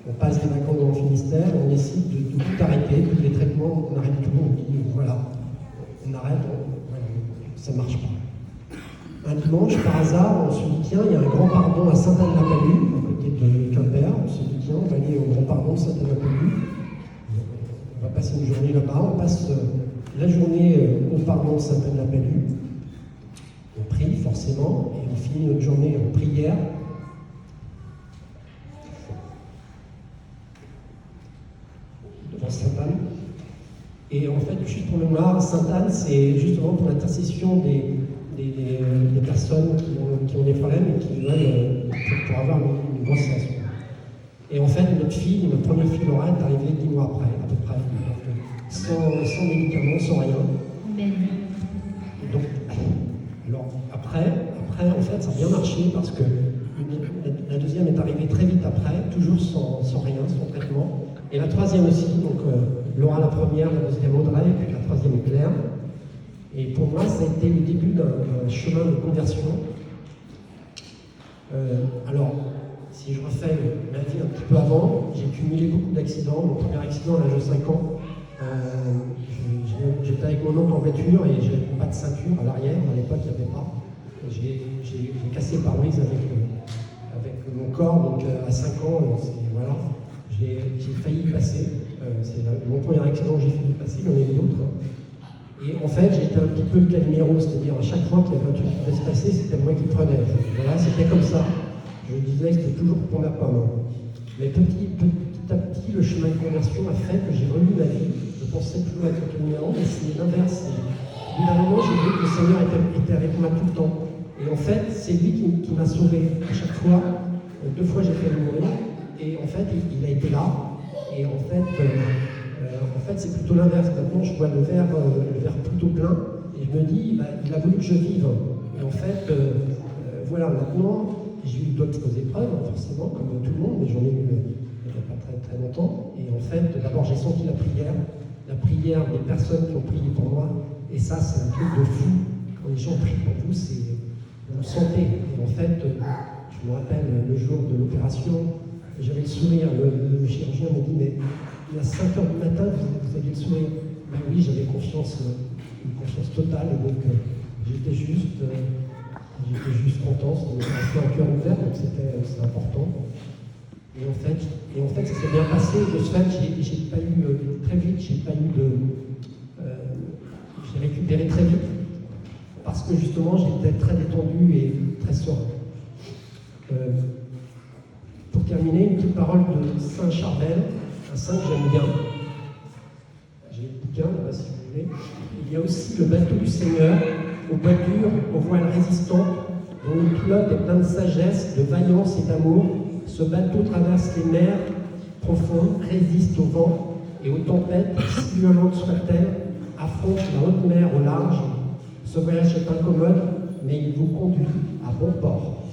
On passe des vacances dans le Finistère, on décide de tout arrêter, tous les traitements, on arrête tout, on dit voilà, on arrête, ça ne marche pas. Un dimanche, par hasard, on se dit tiens, il y a un grand pardon à Sainte-Anne-la-Palue, à côté de Quimper, on se dit tiens, on va aller au grand pardon de Sainte-Anne-la-Palue, on va passer une journée là-bas, on passe la journée au pardon de Sainte-Anne-la-Palue, on prie forcément, et on finit notre journée en prière. Devant Sainte-Anne. Et en fait, juste pour le mémoire, Sainte-Anne, c'est justement pour l'intercession des personnes qui ont des problèmes et qui veulent pour avoir une grossesse. Et en fait, notre première fille Laura, est arrivée 10 mois après, à peu près. Sans médicaments, sans rien. Et donc, alors après, en fait, ça a bien marché parce que la deuxième est arrivée très vite après, toujours sans rien, sans traitement. Et la troisième aussi, donc Laura la première, la deuxième Audrey, et puis la troisième Claire. Et pour moi, ça a été le début d'un chemin de conversion. Alors, si je refais ma vie un petit peu avant, j'ai cumulé beaucoup d'accidents. Mon premier accident à l'âge de 5 ans, j'étais avec mon oncle en voiture et je n'avais pas de ceinture à l'arrière, à l'époque il n'y avait pas. J'ai cassé le pare-brise avec mon corps, donc à 5 ans, voilà, j'ai failli y passer. C'est mon premier accident, j'ai failli y passer, il y en a eu d'autres. Et en fait, j'étais un petit peu le Calimero, c'est-à-dire à chaque fois qu'il y avait un truc qui devait se passer, c'était moi qui prenais. Voilà, c'était comme ça. Je disais que c'était toujours pour la pomme. Mais petit à petit, le chemin de conversion a fait que j'ai revu ma vie. Je pensais toujours être dominant, mais c'est l'inverse. Au bout d'un moment, j'ai vu que le Seigneur était avec moi tout le temps. Et en fait, c'est lui qui m'a sauvé à chaque fois. 2 fois, j'ai failli mourir. Et en fait, il a été là. Et en fait, c'est plutôt l'inverse. Maintenant, je vois le verre plutôt plein. Et je me dis, il a voulu que je vive. Et en fait, voilà, maintenant, j'ai eu d'autres épreuves, forcément, comme tout le monde, mais j'en ai eu il n'y a pas très, très longtemps. Et en fait, d'abord, j'ai senti la prière des personnes qui ont prié pour moi. Et ça, c'est un truc de fou. Quand les gens prient pour vous, vous le sentez. Et en fait, je me rappelle le jour de l'opération, j'avais le sourire. Le chirurgien m'a dit, mais il y a 5 heures du matin, vous aviez le sourire. Ben oui, j'avais une confiance totale. Et donc, j'étais juste content. C'était un cœur ouvert, donc c'est important. Et en fait, ça s'est bien passé. De ce fait, j'ai pas eu très vite, j'ai récupéré très vite. Parce que justement, j'étais très détendu et très serein. Pour terminer, une petite parole de Saint Charbel, un saint que j'aime bien. J'ai le bouquin là-bas si vous voulez. Il y a aussi le bateau du Seigneur, aux voiles aux voiles résistantes, dont le pilote est plein de sagesse, de vaillance et d'amour. Ce bateau traverse les mers profondes, résiste au vent et aux tempêtes, si violentes soient-elles, affronte la haute mer au large. Ce voyage est incommode, mais il vous conduit à bon port.